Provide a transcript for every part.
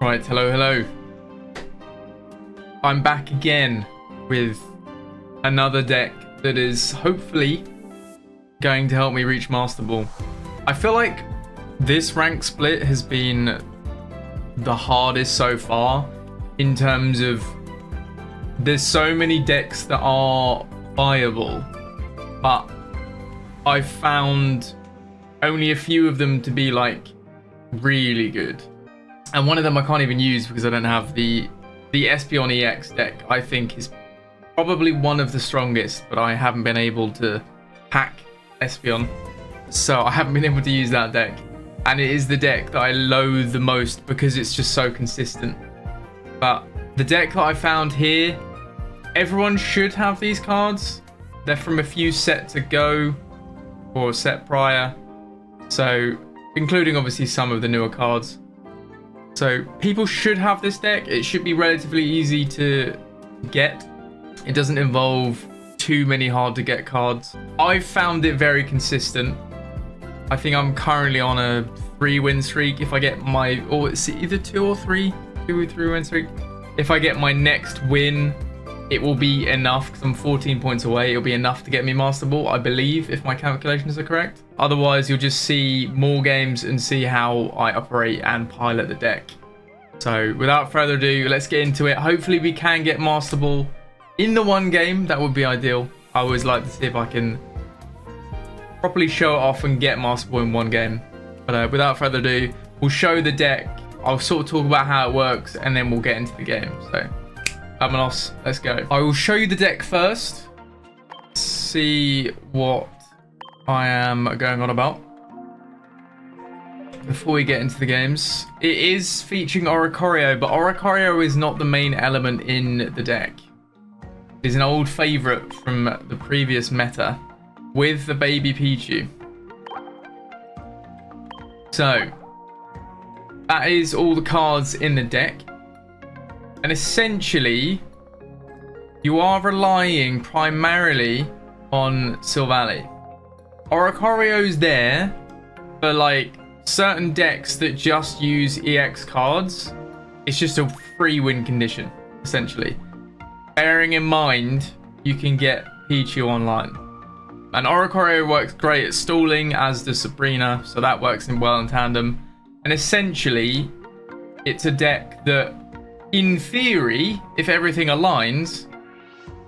Right, hello. I'm back again with another deck that is hopefully going to help me reach Masterball. I feel like this rank split has been the hardest so far in terms of there's so many decks that are viable, but I've found only a few of them to be like really good. And one of them I can't even use because I don't have the Espeon EX deck. I think is probably one of the strongest, but I haven't been able to hack Espeon, so I haven't been able to use that deck. And it is the deck that I loathe the most because it's just so consistent. But the deck that I found here, everyone should have these cards. They're from a few sets ago or a set prior, so including obviously some of the newer cards. So people should have this deck. It should be relatively easy to get. It doesn't involve too many hard to get cards. I've found it very consistent. I think I'm currently on a 3-win streak. If I get my, or it's either 2 or 3 win streak. If I get my next win, it will be enough because I'm 14 points away. It'll be enough to get me Masterball, I believe, if my calculations are correct. Otherwise, you'll just see more games and see how I operate and pilot the deck. So without further ado, let's get into it. Hopefully we can get Masterball in the one game. That would be ideal. I always like to see if I can properly show it off and get Masterball in one game. But without further ado, we'll show the deck. I'll sort of talk about how it works and then we'll get into the game. So Vamonos, let's go. I will show you the deck first. See what I am going on about before we get into the games. It is featuring Oricorio, but Oricorio is not the main element in the deck. It is an old favorite from the previous meta with the baby Pichu. So that is all the cards in the deck. And essentially, you are relying primarily on Silvally. Oricorio's there for like certain decks that just use EX cards. It's just a free win condition, essentially. Bearing in mind, you can get Pichu online. And Oricorio works great at stalling, as does Sabrina, so that works well in tandem. And essentially, it's a deck that, in theory, if everything aligns,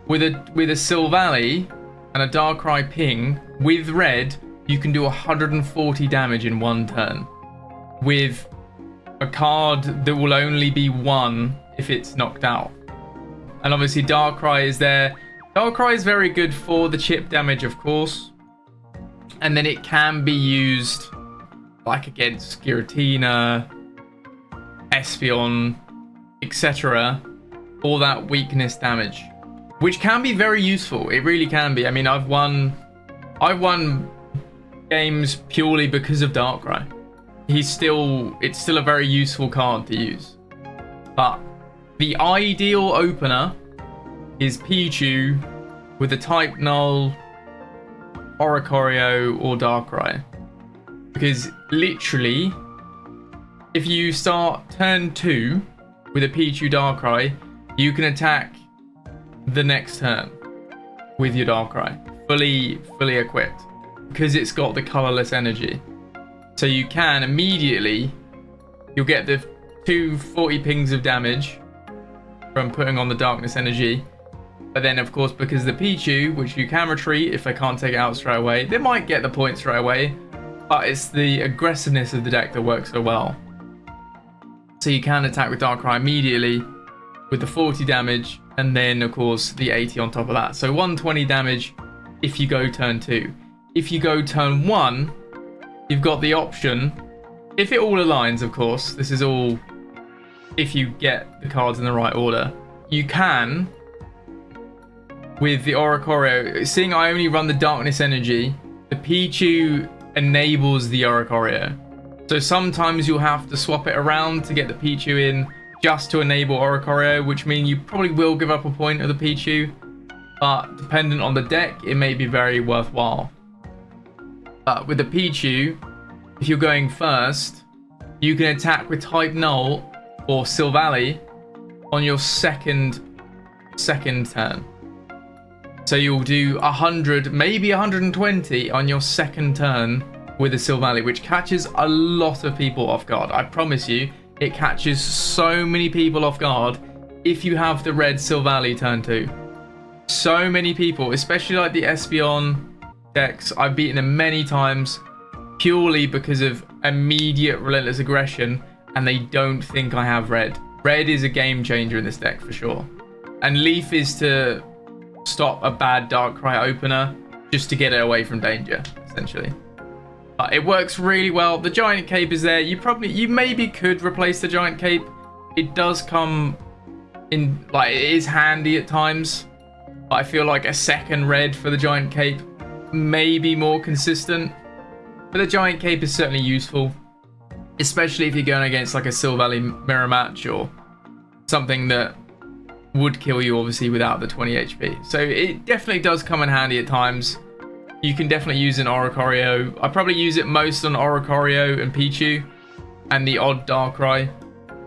with a Silvally and a Darkrai ping with red, you can do 140 damage in one turn with a card that will only be one if it's knocked out. And obviously Darkrai is there. Darkrai is very good for the chip damage, of course, and then it can be used like against Giratina, Espeon, etc. for that weakness damage, which can be very useful. It really can be. I mean, I've won games purely because of Darkrai. It's still a very useful card to use. But the ideal opener is Pichu with a type null, Oricorio, or Darkrai. Because literally, if you start turn 2 with a Pichu Darkrai, you can attack the next turn with your Darkrai fully equipped because it's got the colorless energy. So you can immediately, you'll get the 240 pings of damage from putting on the darkness energy. But then of course, because the Pichu, which you can retreat if they can't take it out straight away, they might get the point straight away, but it's the aggressiveness of the deck that works so well. So you can attack with Darkrai immediately with the 40 damage, and then of course the 80 on top of that. So 120 damage if you go turn 2. If you go turn 1, you've got the option, if it all aligns, of course, this is all if you get the cards in the right order, you can, with the Oricorio, seeing I only run the darkness energy, the Pichu enables the Oricorio. So sometimes you'll have to swap it around to get the Pichu in just to enable Oricorio, which means you probably will give up a point of the Pichu, but dependent on the deck, it may be very worthwhile. But with the Pichu, if you're going first, you can attack with type null or Silvally on your second turn. So you'll do 100, maybe 120 on your second turn with a Silvally, which catches a lot of people off guard. I promise you, it catches so many people off guard if you have the red Silvally turn 2. So many people, especially like the Espeon decks, I've beaten them many times purely because of immediate relentless aggression, and they don't think I have red. Red is a game changer in this deck for sure. And Leaf is to stop a bad Darkrai opener, just to get it away from danger, essentially. But it works really well. The Giant Cape is there. You maybe could replace the Giant Cape. It does come in, like, it is handy at times. But I feel like a second red for the Giant Cape may be more consistent. But the Giant Cape is certainly useful, especially if you're going against like a Silvally mirror match or something that would kill you obviously without the 20 HP. So it definitely does come in handy at times. You can definitely use an Oricorio. I probably use it most on Oricorio and Pichu and the odd Darkrai,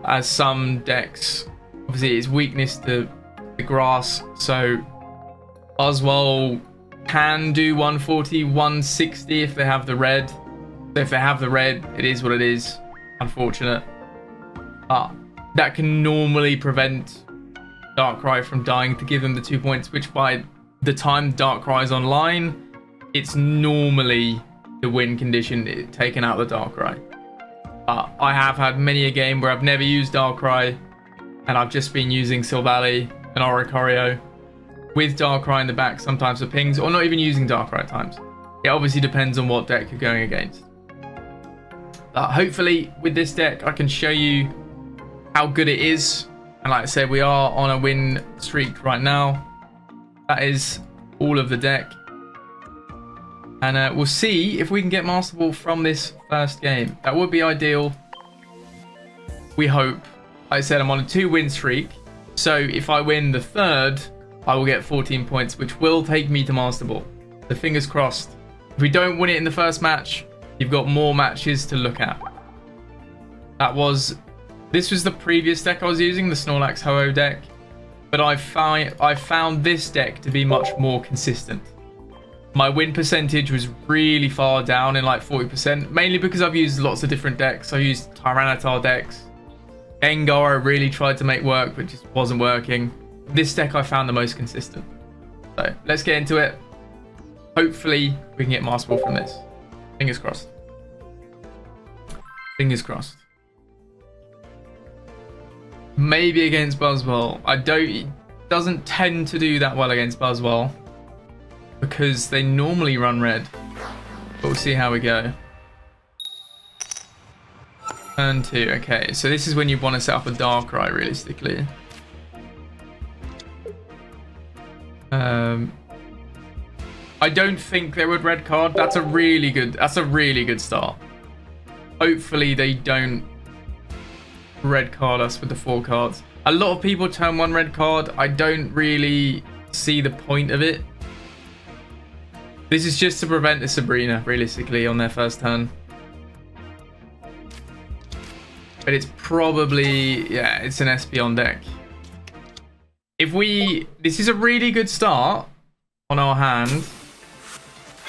as some decks, obviously its weakness to the grass. So Buzzwole can do 140, 160 if they have the red. So if they have the red, it is what it is. Unfortunate. But that can normally prevent Darkrai from dying to give them the 2 points, which by the time Darkrai is online, it's normally the win condition, taking out the Darkrai. But I have had many a game where I've never used Darkrai, and I've just been using Silvally and Oricorio with Darkrai in the back, sometimes for pings, or not even using Darkrai at times. It obviously depends on what deck you're going against. But hopefully with this deck, I can show you how good it is. And like I said, we are on a win streak right now. That is all of the deck. And we'll see if we can get Masterball from this first game. That would be ideal. We hope. Like I said, I'm on a 2-win streak. So if I win the third, I will get 14 points, which will take me to Masterball. So fingers crossed. If we don't win it in the first match, you've got more matches to look at. This was the previous deck I was using, the Snorlax Ho-Oh deck. But I found this deck to be much more consistent. My win percentage was really far down in like 40%, mainly because I've used lots of different decks. I used Tyranitar decks. Gengar I really tried to make work, but just wasn't working. This deck I found the most consistent. So let's get into it. Hopefully we can get Masterball from this. Fingers crossed. Fingers crossed. Maybe against Buzzwole. It doesn't tend to do that well against Buzzwole, because they normally run red. But we'll see how we go. Turn 2. Okay, so this is when you want to set up a Darkrai, realistically. I don't think they would red card. That's a really good start. Hopefully they don't red card us with the 4 cards. A lot of people turn 1 red card. I don't really see the point of it. This is just to prevent the Sabrina, realistically, on their first turn. But it's probably, yeah, it's an Espeon deck. This is a really good start on our hand,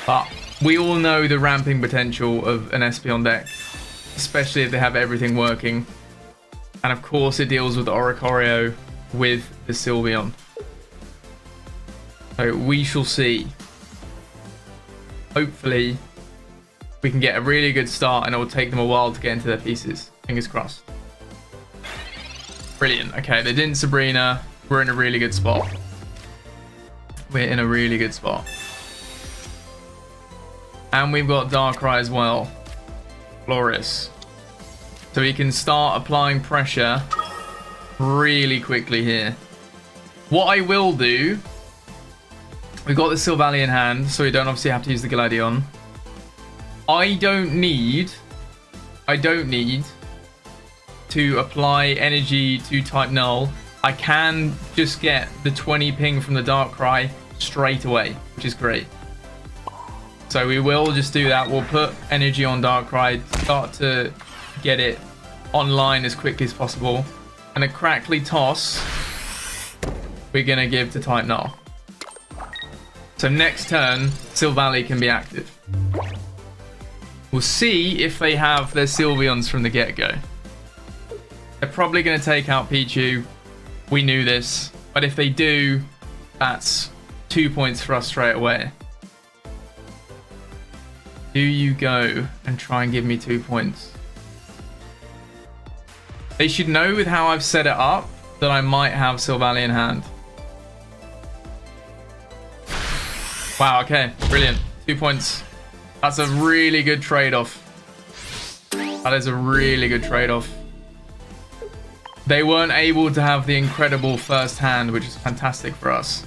but we all know the ramping potential of an Espeon deck, especially if they have everything working. And of course it deals with the Oricorio with the Sylveon. So we shall see. Hopefully we can get a really good start, and it will take them a while to get into their pieces. Fingers crossed. Brilliant. Okay, they didn't Sabrina. We're in a really good spot. We're in a really good spot. And we've got Darkrai as well. Glorious. So we can start applying pressure really quickly here. What I will do, we've got the Silvally in hand, so we don't obviously have to use the Gladion. I don't need to apply energy to type Null. I can just get the 20 ping from the Darkrai straight away, which is great. So we will just do that. We'll put energy on Darkrai, start to get it online as quickly as possible. and a crackly toss we're going to give to type Null. So next turn, Silvally can be active. We'll see if they have their Sylveons from the get-go. They're probably going to take out Pichu. We knew this. But if they do, that's 2 points for us straight away. Do you go and try and give me 2 points? They should know with how I've set it up that I might have Silvally in hand. Wow, okay, brilliant. 2 points. That's a really good trade-off. That is a really good trade-off. They weren't able to have the incredible first hand, which is fantastic for us.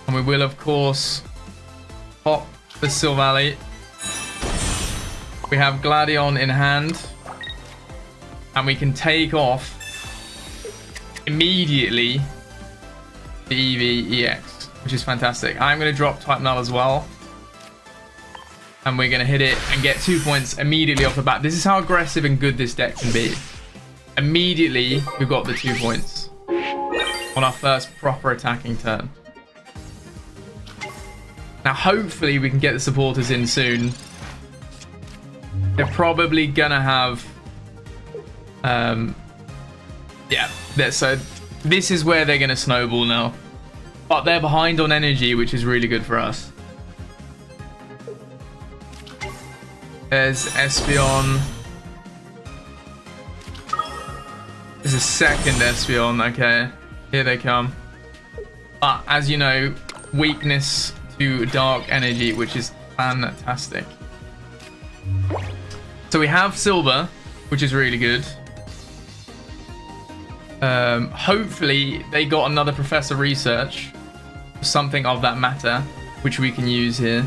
And we will, of course, pop the Silvally. We have Gladion in hand. And we can take off immediately the EV EX, which is fantastic. I'm going to drop type Null as well. And we're going to hit it and get 2 points immediately off the bat. This is how aggressive and good this deck can be. Immediately, we've got the 2 points on our first proper attacking turn. Now, hopefully, we can get the supporters in soon. They're probably going to have... so this is where they're going to snowball now. But they're behind on energy, which is really good for us. There's Espeon. There's a second Espeon. Okay, here they come. But as you know, weakness to dark energy, which is fantastic. So we have Silver, which is really good. Hopefully they got another Professor Research, something of that matter, which we can use here.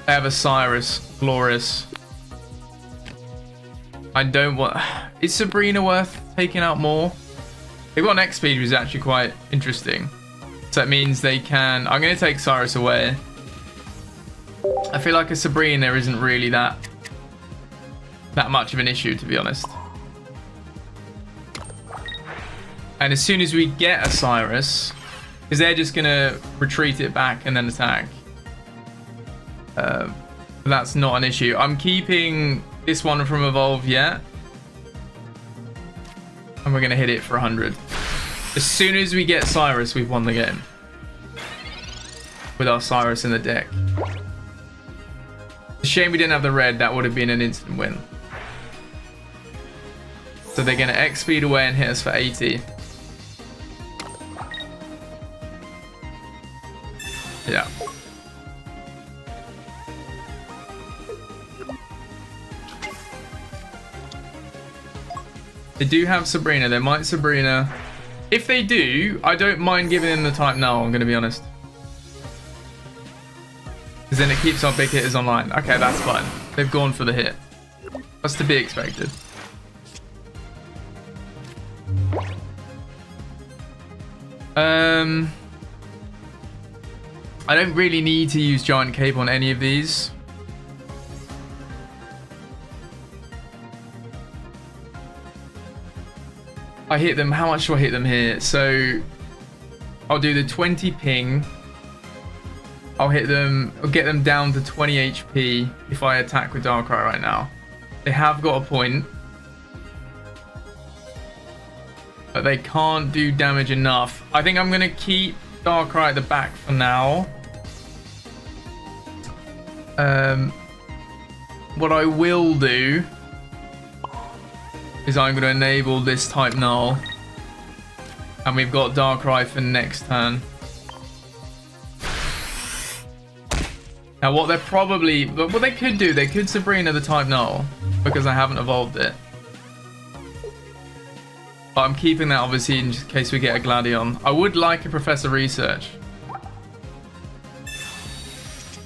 They have a Cyrus, Glorious. I don't want... Is Sabrina worth taking out more? They've got an X-Speed, which is actually quite interesting. So that means they can... I'm going to take Cyrus away. I feel like a Sabrina isn't really that much of an issue, to be honest. And as soon as we get a Cyrus, because they're just going to retreat it back and then attack. That's not an issue. I'm keeping this one from Evolve yet. And we're going to hit it for 100. As soon as we get Cyrus, we've won the game. With our Cyrus in the deck. It's a shame we didn't have the red. That would have been an instant win. So they're going to X-Speed away and hit us for 80. Yeah. They do have Sabrina. They might Sabrina. If they do, I don't mind giving them the type Null, I'm going to be honest. Because then it keeps our big hitters online. Okay, that's fine. They've gone for the hit. That's to be expected. I don't really need to use Giant Cape on any of these. I hit them. How much do I hit them here? So I'll do the 20 ping. I'll hit them. I'll get them down to 20 HP if I attack with Darkrai right now. They have got a point. But they can't do damage enough. I think I'm going to keep Darkrai at the back for now. What I will do is I'm going to enable this type Null. And we've got Darkrai for next turn. Now what they're probably... What they could do, they could Sabrina the type Null. Because I haven't evolved it. But I'm keeping that obviously in case we get a Gladion. I would like a Professor Research.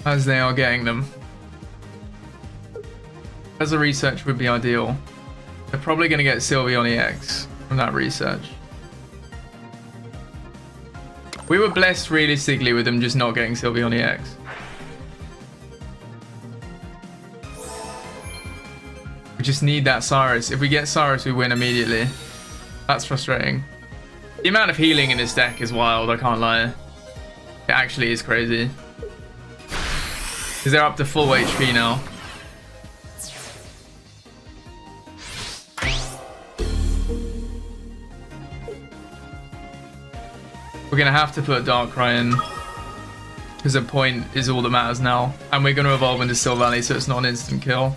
As they are getting them. Professor Research would be ideal. They're probably going to get Sylveon EX from that research. We were blessed realistically with them just not getting Sylveon EX. We just need that Cyrus. If we get Cyrus, we win immediately. That's frustrating. The amount of healing in this deck is wild, I can't lie. It actually is crazy. Because they're up to full HP now. We're going to have to put Darkrai in. Because the point is all that matters now. And we're going to evolve into Steel Valley, so it's not an instant kill.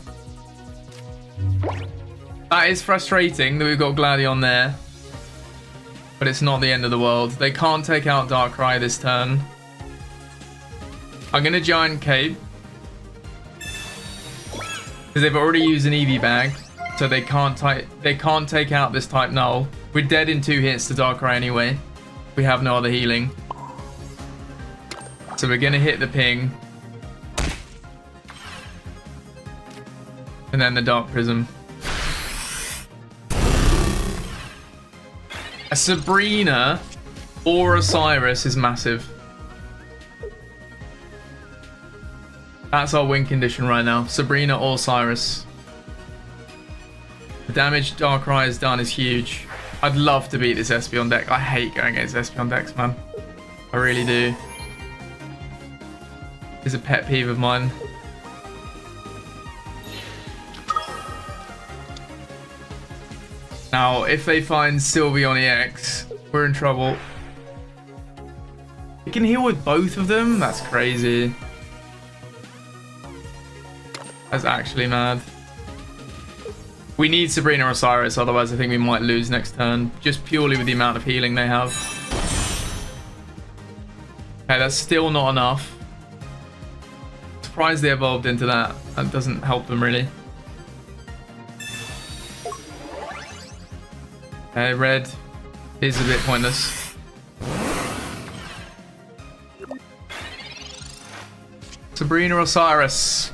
That is frustrating that we've got Gladion there. But it's not the end of the world. They can't take out Darkrai this turn. I'm going to Giant Cape. Because they've already used an EV bag. So they can't take out this type null. We're dead in 2 hits to Darkrai anyway. We have no other healing. So we're going to hit the ping. And then the Dark Prism. A Sabrina or a Cyrus is massive. That's our win condition right now. Sabrina or Cyrus. The damage Darkrai has done is huge. I'd love to beat this Espeon deck. I hate going against Espeon decks, man. I really do. It's a pet peeve of mine. Now, if they find Sylveon EX, we're in trouble. You can heal with both of them? That's crazy. That's actually mad. We need Sabrina or Cyrus, otherwise I think we might lose next turn. Just purely with the amount of healing they have. Okay, that's still not enough. Surprised they evolved into that. That doesn't help them really. Okay, red is a bit pointless. Sabrina or Cyrus?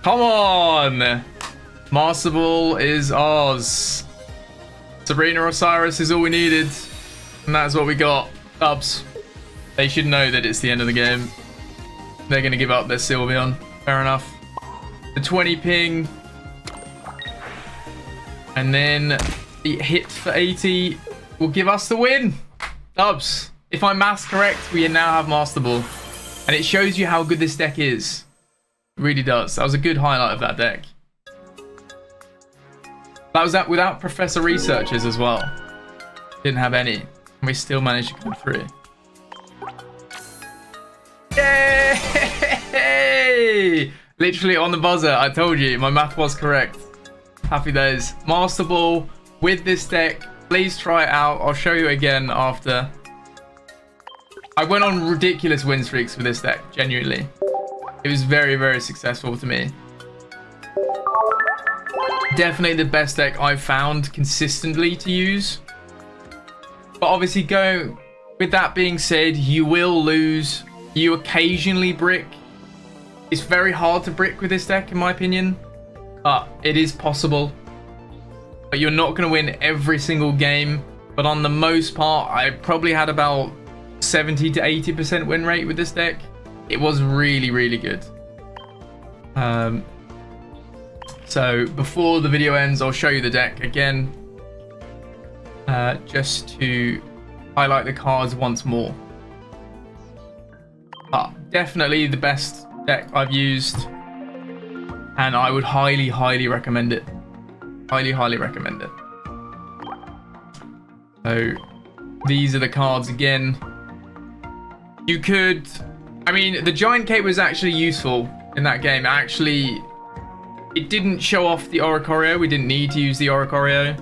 Come on! Master Ball is ours. Sabrina or Cyrus is all we needed. And that's what we got. Dubs. They should know that it's the end of the game. They're going to give up their Sylveon. Fair enough. The 20 ping. And then the hit for 80 will give us the win. Dubs. If I'm maths correct, we now have Master Ball. And it shows you how good this deck is. It really does. That was a good highlight of that deck. That was without Professor Researchers as well. Didn't have any. And we still managed to come through. Yay! Literally on the buzzer. I told you. My math was correct. Happy days. Master Ball with this deck. Please try it out. I'll show you again after. I went on ridiculous win streaks with this deck. Genuinely. It was very, very successful to me. Definitely the best deck I've found consistently to use. But obviously with that being said, you will lose. You occasionally brick. It's very hard to brick with this deck in my opinion. It is possible. But you're not going to win every single game. But on the most part, I probably had about 70 to 80% win rate with this deck. It was really, really good. So before the video ends, I'll show you the deck again, just to highlight the cards once more. Definitely the best deck I've used, and I would highly, highly recommend it. Highly, highly recommend it. So these are the cards again. You could, I mean, the Giant Cape was actually useful in that game. Actually, it didn't show off the Oricorio. We didn't need to use the Oricorio.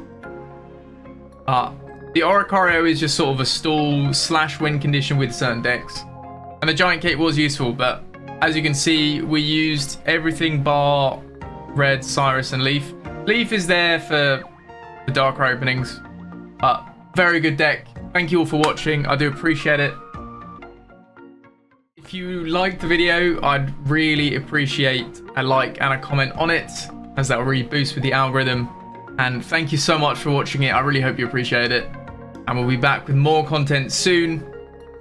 The Oricorio is just sort of a stall / win condition with certain decks. And the Giant Cape was useful, but as you can see, we used everything bar Red, Cyrus, and Leaf. Leaf is there for the Darkrai openings. Very good deck. Thank you all for watching. I do appreciate it. If you liked the video, I'd really appreciate a like and a comment on it, as that will really boost with the algorithm. And thank you so much for watching it. I really hope you appreciate it. And we'll be back with more content soon.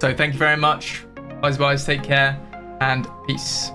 So thank you very much. Guys, take care and peace.